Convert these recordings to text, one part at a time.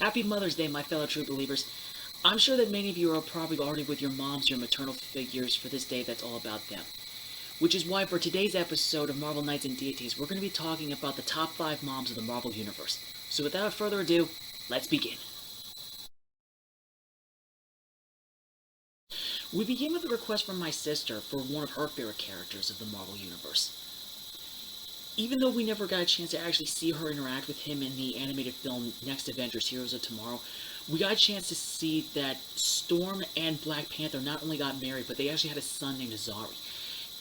Happy Mother's Day, my fellow true believers. I'm sure that many of you are probably already with your moms, your maternal figures, for this day that's all about them. Which is why for today's episode of Marvel Knights and Deities, we're going to be talking about the top 5 moms of the Marvel Universe. So without further ado, let's begin. We begin with a request from my sister for one of her favorite characters of the Marvel Universe. Even though we never got a chance to actually see her interact with him in the animated film Next Avengers Heroes of Tomorrow, we got a chance to see that Storm and Black Panther not only got married, but they actually had a son named Azari.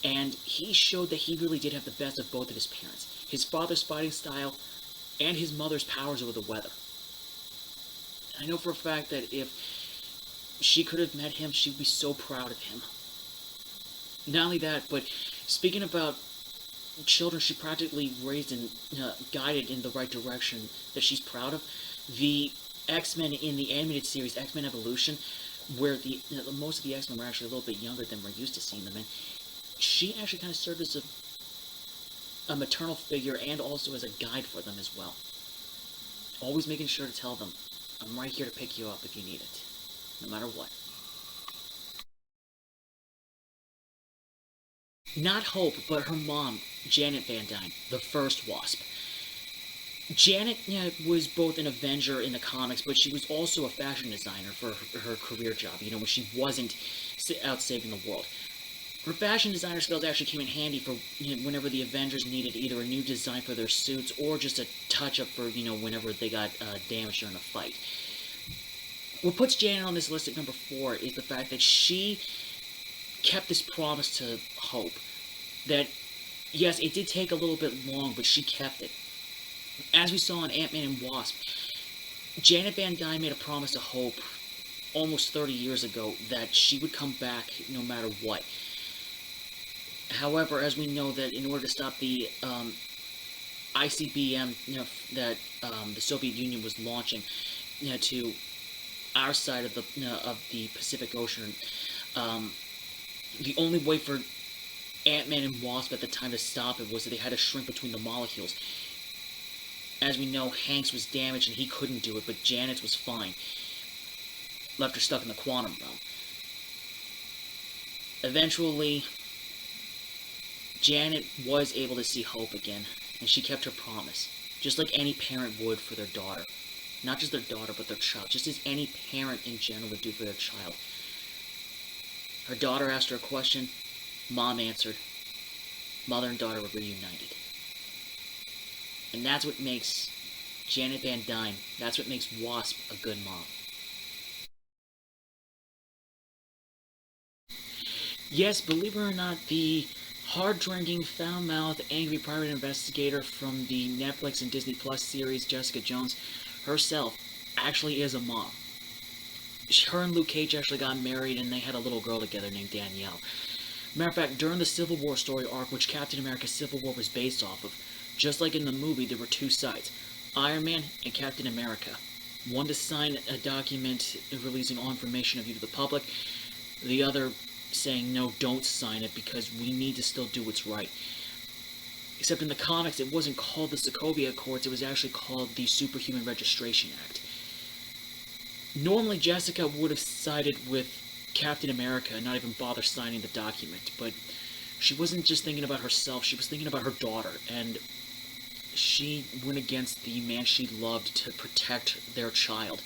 And he showed that he really did have the best of both of his parents. His father's fighting style and his mother's powers over the weather. I know for a fact that if she could have met him, she'd be so proud of him. Not only that, but speaking about children she practically raised and guided in the right direction that she's proud of, the X-Men in the animated series X-Men Evolution, where most of the X-Men were actually a little bit younger than we're used to seeing them in, she actually kind of served as a maternal figure and also as a guide for them as well. Always making sure to tell them, I'm right here to pick you up if you need it, no matter what. Not Hope, but her mom, Janet Van Dyne, the first Wasp. Janet was both an Avenger in the comics, but she was also a fashion designer for her career job, when she wasn't out saving the world. Her fashion designer skills actually came in handy for whenever the Avengers needed either a new design for their suits or just a touch-up for, whenever they got damaged during a fight. What puts Janet on this list at number 4 is the fact that she kept this promise to Hope. That, yes, it did take a little bit long, but she kept it. As we saw in Ant-Man and Wasp, Janet Van Dyne made a promise to Hope almost 30 years ago that she would come back no matter what. However, as we know that in order to stop the ICBM that the Soviet Union was launching to our side of the Pacific Ocean, the only way for Ant-Man and Wasp at the time to stop it was that they had to shrink between the molecules. As we know, Hank's was damaged and he couldn't do it, but Janet's was fine. Left her stuck in the quantum realm. Eventually, Janet was able to see Hope again, and she kept her promise, just like any parent would for their daughter. Not just their daughter, but their child, just as any parent in general would do for their child. Her daughter asked her a question, Mom answered, mother and daughter were reunited. And that's what makes Janet Van Dyne, that's what makes Wasp a good mom. Yes, believe it or not, the hard-drinking, foul-mouthed, angry private investigator from the Netflix and Disney Plus series Jessica Jones herself actually is a mom. Her and Luke Cage actually got married and they had a little girl together named Danielle. Matter of fact, during the Civil War story arc, which Captain America Civil War was based off of, just like in the movie, there were two sides, Iron Man and Captain America. One to sign a document releasing all information of you to the public, the other saying, no, don't sign it because we need to still do what's right. Except in the comics, it wasn't called the Sokovia Accords, it was actually called the Superhuman Registration Act. Normally, Jessica would have sided with Captain America and not even bother signing the document, but she wasn't just thinking about herself, she was thinking about her daughter, and she went against the man she loved to protect their child.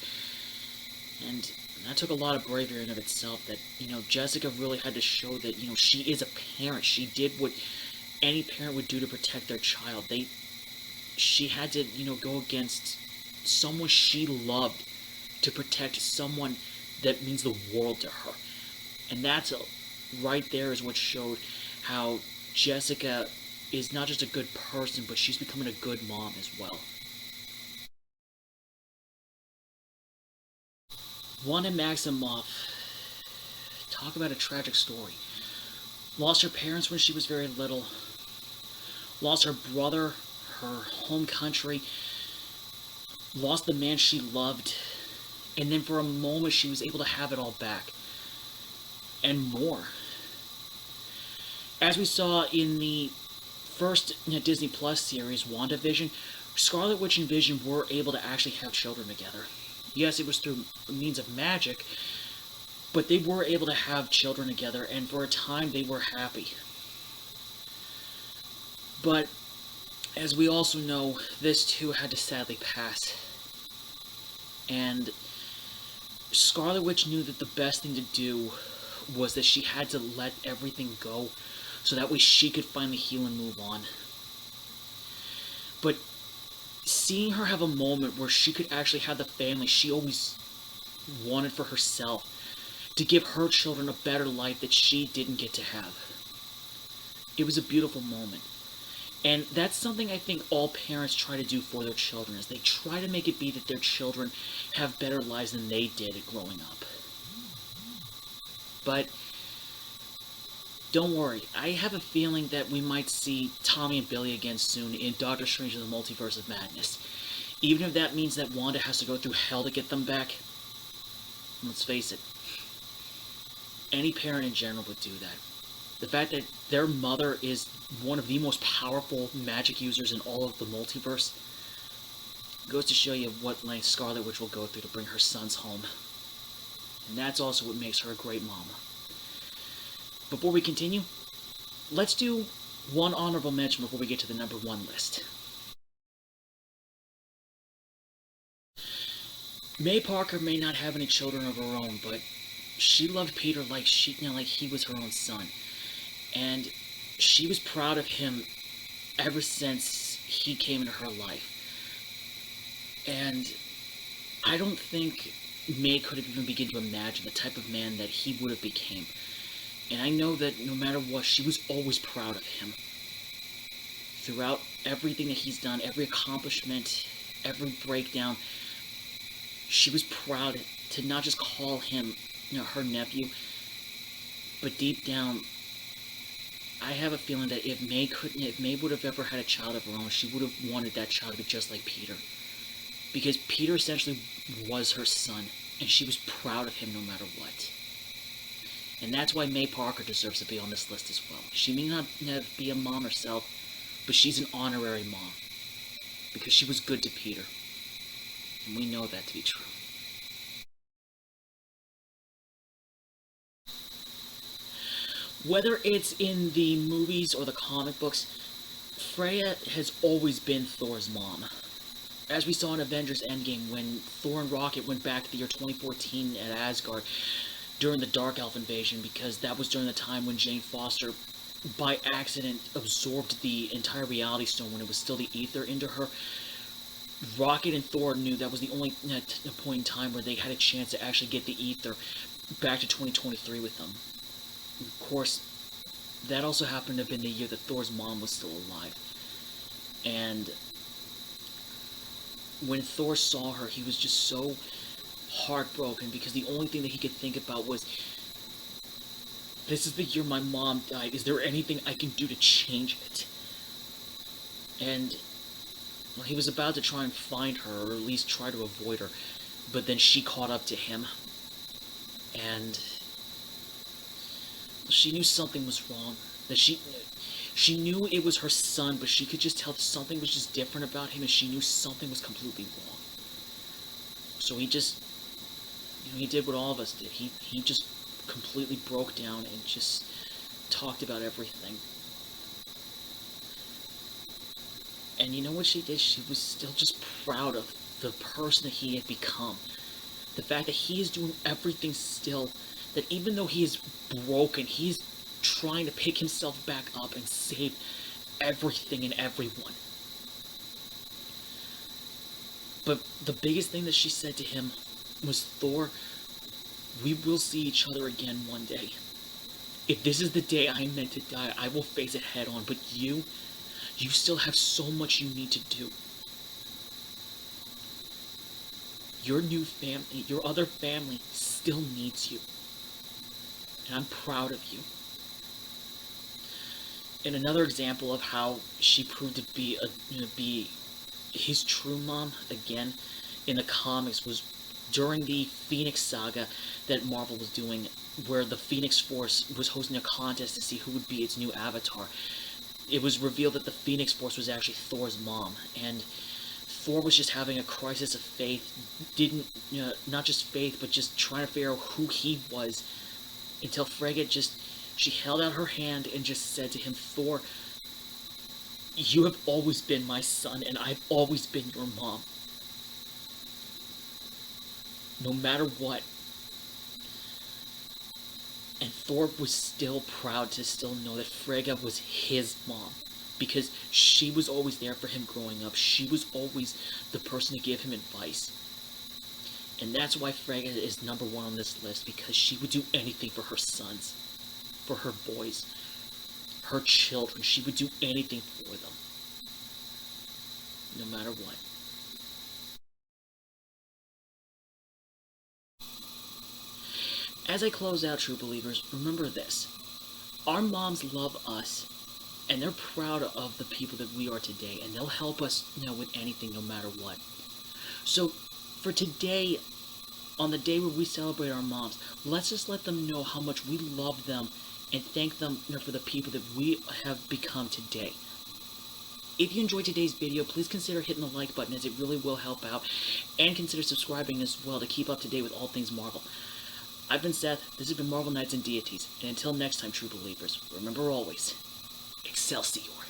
And that took a lot of bravery in of itself, that, Jessica really had to show that, she is a parent. She did what any parent would do to protect their child. She had to, go against someone she loved to protect someone that means the world to her. And that's right there is what showed how Jessica is not just a good person, but she's becoming a good mom as well. Wanda Maximoff, talk about a tragic story. Lost her parents when she was very little. Lost her brother, her home country. Lost the man she loved. And then for a moment she was able to have it all back. And more. As we saw in the first Disney Plus series, WandaVision, Scarlet Witch and Vision were able to actually have children together. Yes, it was through means of magic, but they were able to have children together, and for a time they were happy. But as we also know, this too had to sadly pass. And Scarlet Witch knew that the best thing to do was that she had to let everything go so that way she could finally heal and move on. But seeing her have a moment where she could actually have the family she always wanted for herself, to give her children a better life that she didn't get to have, it was a beautiful moment. And that's something I think all parents try to do for their children, is they try to make it be that their children have better lives than they did growing up. But don't worry, I have a feeling that we might see Tommy and Billy again soon in Doctor Strange and the Multiverse of Madness. Even if that means that Wanda has to go through hell to get them back. Let's face it, any parent in general would do that. The fact that their mother is one of the most powerful magic users in all of the multiverse goes to show you what lengths Scarlet Witch will go through to bring her sons home. And that's also what makes her a great mama. Before we continue, let's do one honorable mention before we get to the number 1 list. May Parker may not have any children of her own, but she loved Peter like he was her own son. And she was proud of him ever since he came into her life. And I don't think May could have even begun to imagine the type of man that he would have became. And I know that no matter what, she was always proud of him. Throughout everything that he's done, every accomplishment, every breakdown, she was proud to not just call him, her nephew, but deep down, I have a feeling that if May would have ever had a child of her own, she would have wanted that child to be just like Peter. Because Peter essentially was her son, and she was proud of him no matter what. And that's why May Parker deserves to be on this list as well. She may not be a mom herself, but she's an honorary mom. Because she was good to Peter. And we know that to be true. Whether it's in the movies or the comic books, Freya has always been Thor's mom. As we saw in Avengers Endgame, when Thor and Rocket went back to the year 2014 at Asgard during the Dark Elf invasion, because that was during the time when Jane Foster, by accident, absorbed the entire Reality Stone when it was still the Aether into her. Rocket and Thor knew that was the only point in time where they had a chance to actually get the Aether back to 2023 with them. Of course, that also happened to have been the year that Thor's mom was still alive. And when Thor saw her, he was just so heartbroken, because the only thing that he could think about was, this is the year my mom died. Is there anything I can do to change it? And well, he was about to try and find her, or at least try to avoid her, but then she caught up to him. And she knew something was wrong. That she knew it was her son, but she could just tell that something was just different about him, and she knew something was completely wrong. So he just, he did what all of us did. He just completely broke down and just talked about everything. And you know what she did? She was still just proud of the person that he had become. The fact that he is doing everything still, that even though he is broken, he's trying to pick himself back up and save everything and everyone. But the biggest thing that she said to him was, Thor, we will see each other again one day. If this is the day I am meant to die, I will face it head on, but you still have so much you need to do. Your new family, your other family, still needs you. And I'm proud of you. And another example of how she proved to be his true mom, again, in the comics, was during the Phoenix Saga that Marvel was doing, where the Phoenix Force was hosting a contest to see who would be its new avatar. It was revealed that the Phoenix Force was actually Thor's mom, and Thor was just having a crisis of faith. Didn't, not just faith, but just trying to figure out who he was. Until Frigga she held out her hand and just said to him, Thor, you have always been my son, and I've always been your mom. No matter what. And Thor was still proud to still know that Frigga was his mom. Because she was always there for him growing up. She was always the person to give him advice. And that's why Frigga is number one on this list, because she would do anything for her sons, for her boys, her children. She would do anything for them, no matter what. As I close out, true believers, remember this. Our moms love us, and they're proud of the people that we are today, and they'll help us, with anything, no matter what. So, for today, on the day where we celebrate our moms, let's just let them know how much we love them and thank them, for the people that we have become today. If you enjoyed today's video, please consider hitting the like button, as it really will help out, and consider subscribing as well to keep up to date with all things Marvel. I've been Seth, this has been Marvel Knights and Deities, and until next time, true believers, remember always, Excelsior.